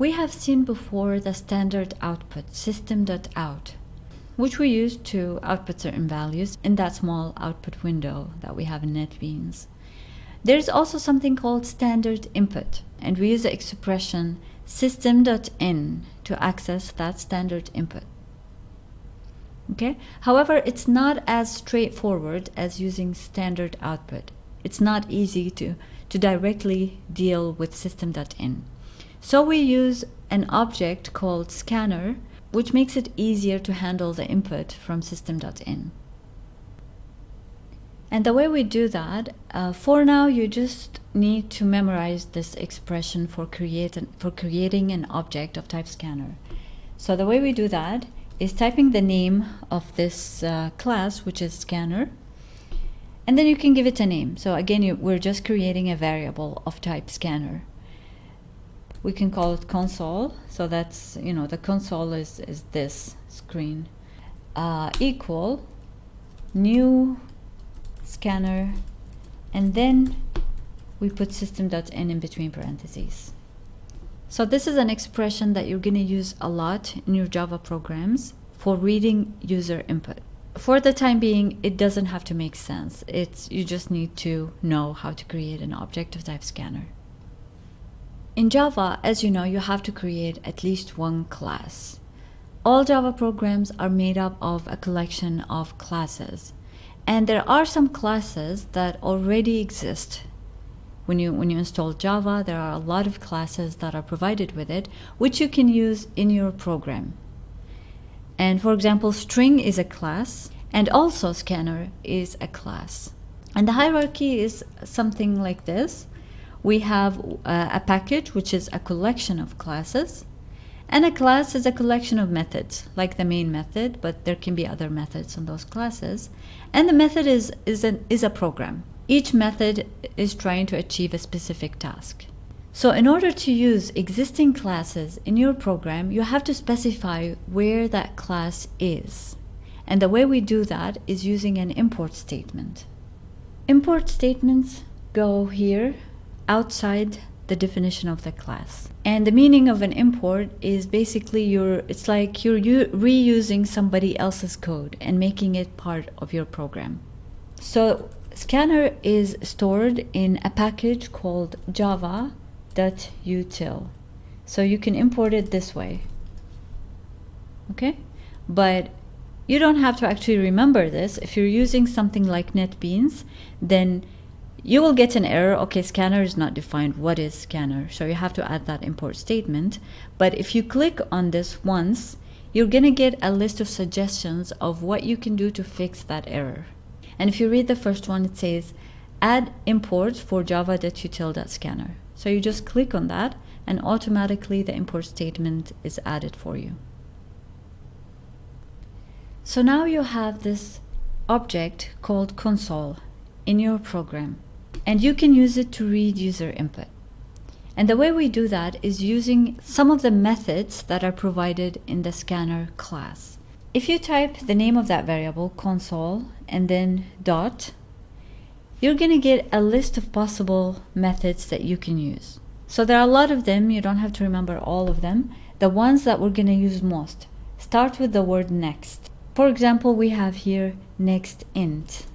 We have seen before the standard output, system.out, which we use to output certain values in that small output window that we have in NetBeans. There's also something called standard input, and we use the expression system.in to access that standard input. Okay? However, it's not as straightforward as using standard output. It's not easy to directly deal with system.in. So we use an object called scanner, which makes it easier to handle the input from system.in. And the way we do that, for now, you just need to memorize this expression for creating an object of type scanner. So the way we do that is typing the name of this class, which is scanner, and then you can give it a name. So again, we're just creating a variable of type scanner. We can call it console. So that's, the console is this screen. Equal new scanner, and then we put system.in in between parentheses. So this is an expression that you're going to use a lot in your Java programs for reading user input. For the time being, it doesn't have to make sense. You just need to know how to create an object of type scanner. In Java, as you know, you have to create at least one class. All Java programs are made up of a collection of classes. And there are some classes that already exist. When you install Java, there are a lot of classes that are provided with it, which you can use in your program. And for example, string is a class, and also scanner is a class. And the hierarchy is something like this. We have a package, which is a collection of classes. And a class is a collection of methods, like the main method, but there can be other methods in those classes. And the method is a program. Each method is trying to achieve a specific task. So in order to use existing classes in your program, you have to specify where that class is. And the way we do that is using an import statement. Import statements go here outside the definition of the class. And the meaning of an import is basically it's like you're reusing somebody else's code and making it part of your program. So scanner is stored in a package called java.util. So you can import it this way. Okay? But you don't have to actually remember this. If you're using something like NetBeans, then you will get an error. Okay, scanner is not defined. What is scanner? So you have to add that import statement. But if you click on this once, you're going to get a list of suggestions of what you can do to fix that error. And if you read the first one, it says add import for java.util.scanner. So you just click on that, and automatically the import statement is added for you. So now you have this object called console in your program, and you can use it to read user input. And the way we do that is using some of the methods that are provided in the scanner class. If you type the name of that variable, console, and then dot, you're going to get a list of possible methods that you can use. So there are a lot of them. You don't have to remember all of them. The ones that we're going to use most start with the word next. For example, we have here next int.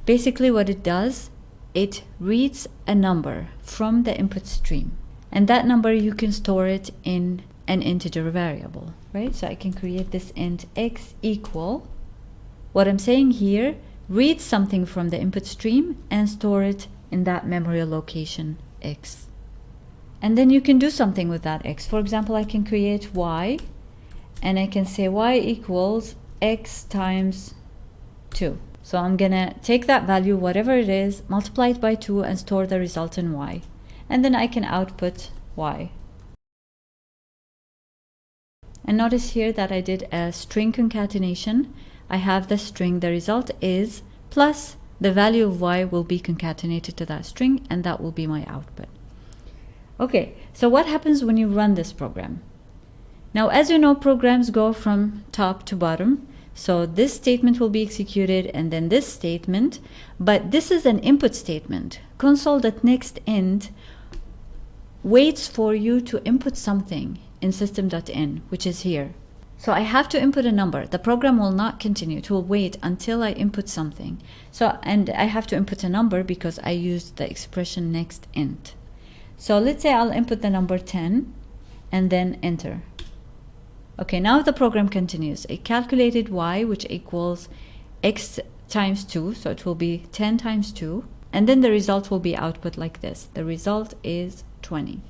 Basically what it does, it reads a number from the input stream. And that number, you can store it in an integer variable, right? So I can create this int x equal. What I'm saying here, read something from the input stream and store it in that memory location x. And then you can do something with that x. For example, I can create y, and I can say y equals x times 2. So I'm gonna take that value, whatever it is, multiply it by 2 and store the result in y. And then I can output y. And notice here that I did a string concatenation. I have the string, the result is, plus the value of y will be concatenated to that string, and that will be my output. Okay, so what happens when you run this program? Now, as you know, programs go from top to bottom. So this statement will be executed, and then this statement, but this is an input statement. Console.nextInt waits for you to input something, in system.in, which is here. So I have to input a number. The program will not continue. It will wait until I input something. So, and I have to input a number because I used the expression next int. So let's say I'll input the number 10 and then enter. Okay, now the program continues. It calculated y, which equals x times 2. So it will be 10 times 2. And then the result will be output like this. The result is 20.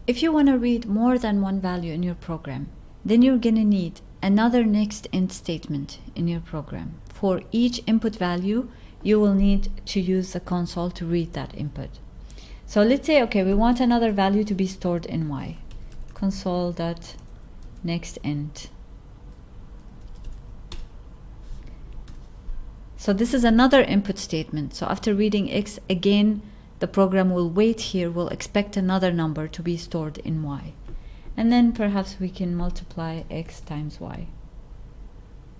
If you want to read more than one value in your program, then you're going to need another next int statement in your program. For each input value, you will need to use the console to read that input. So let's say, okay, we want another value to be stored in y. Console.nextInt. So this is another input statement. So after reading x, again, the program will wait here, will expect another number to be stored in y. And then perhaps we can multiply x times y.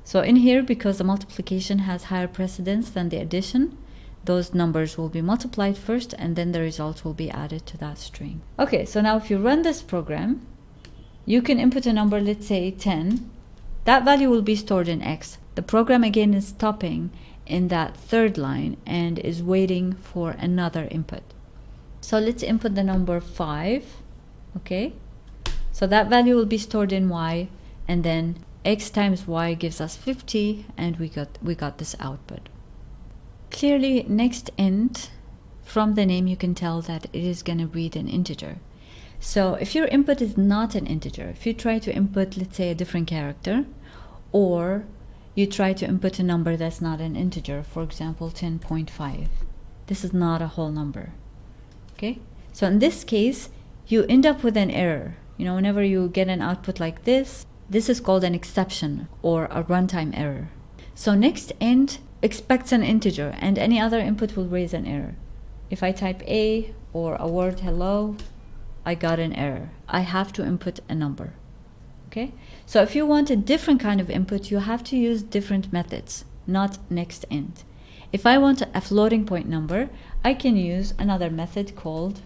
So in here, because the multiplication has higher precedence than the addition, those numbers will be multiplied first and then the result will be added to that string. Okay, so now if you run this program, you can input a number, let's say 10. That value will be stored in x. The program again is stopping in that third line and is waiting for another input. So let's input the number 5. Okay, so that value will be stored in y, and then x times y gives us 50, and we got this output. Clearly, next int, from the name you can tell that it is going to read an integer. So if your input is not an integer, if you try to input, let's say, a different character, or you try to input a number that's not an integer, for example 10.5, this is not a whole number. Okay, so in this case you end up with an error. You know, whenever you get an output like this, this is called an exception or a runtime error. So next int expects an integer, and any other input will raise an error. If I type a or a word hello, I got an error. I have to input a number. Okay, so if you want a different kind of input, you have to use different methods, not next int. If I want a floating point number, I can use another method called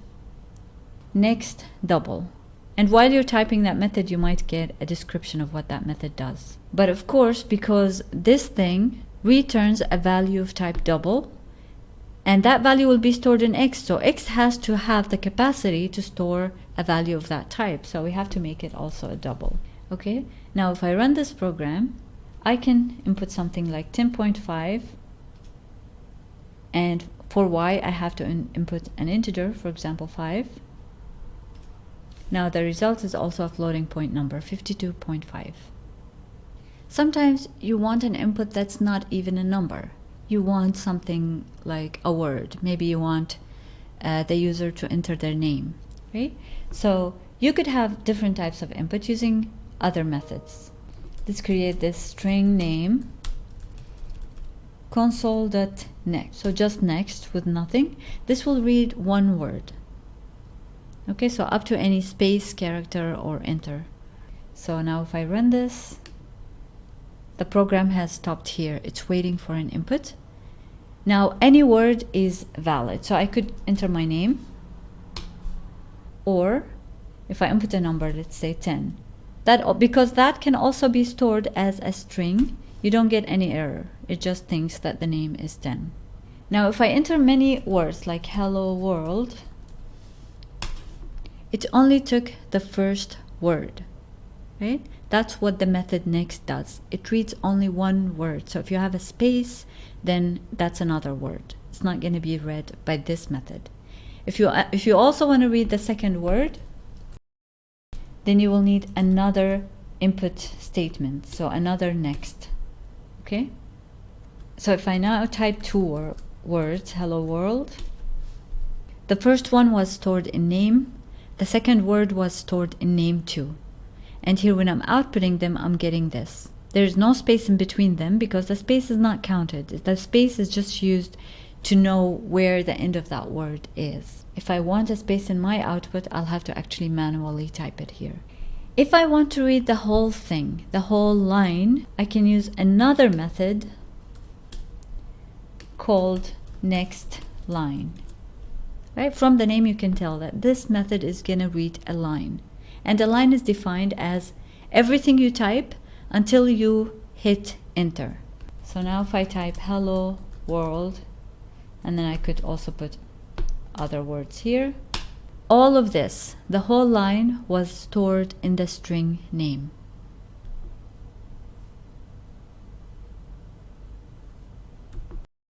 next double. And while you're typing that method, you might get a description of what that method does. But of course, because this thing returns a value of type double, and that value will be stored in x, so x has to have the capacity to store a value of that type, so we have to make it also a double. Okay, now if I run this program, I can input something like 10.5, and for y I have to input an integer, for example 5. Now the result is also a floating point number, 52.5. Sometimes you want an input that's not even a number. You want something like a word. Maybe you want the user to enter their name, right? So you could have different types of input using other methods. Let's create this string name console.next. So just next with nothing. This will read one word. Okay, so up to any space, character, or enter. So now if I run this, the program has stopped here. It's waiting for an input. Now any word is valid. So I could enter my name, or if I input a number, let's say 10. Because that can also be stored as a string, you don't get any error. It just thinks that the name is 10. Now if I enter many words like hello world, it only took the first word, right? That's what the method next does. It reads only one word. So if you have a space, then that's another word. It's not going to be read by this method. If you also want to read the second word, then you will need another input statement. So another next. Okay? So if I now type two words, hello world, the first one was stored in name. The second word was stored in name too. And here when I'm outputting them, I'm getting this. There's no space in between them because the space is not counted. The space is just used to know where the end of that word is. If I want a space in my output, I'll have to actually manually type it here. If I want to read the whole thing, the whole line, I can use another method called next line. Right? From the name you can tell that this method is going to read a line. And a line is defined as everything you type until you hit enter. So now if I type hello world, and then I could also put other words here. All of this, the whole line was stored in the string name.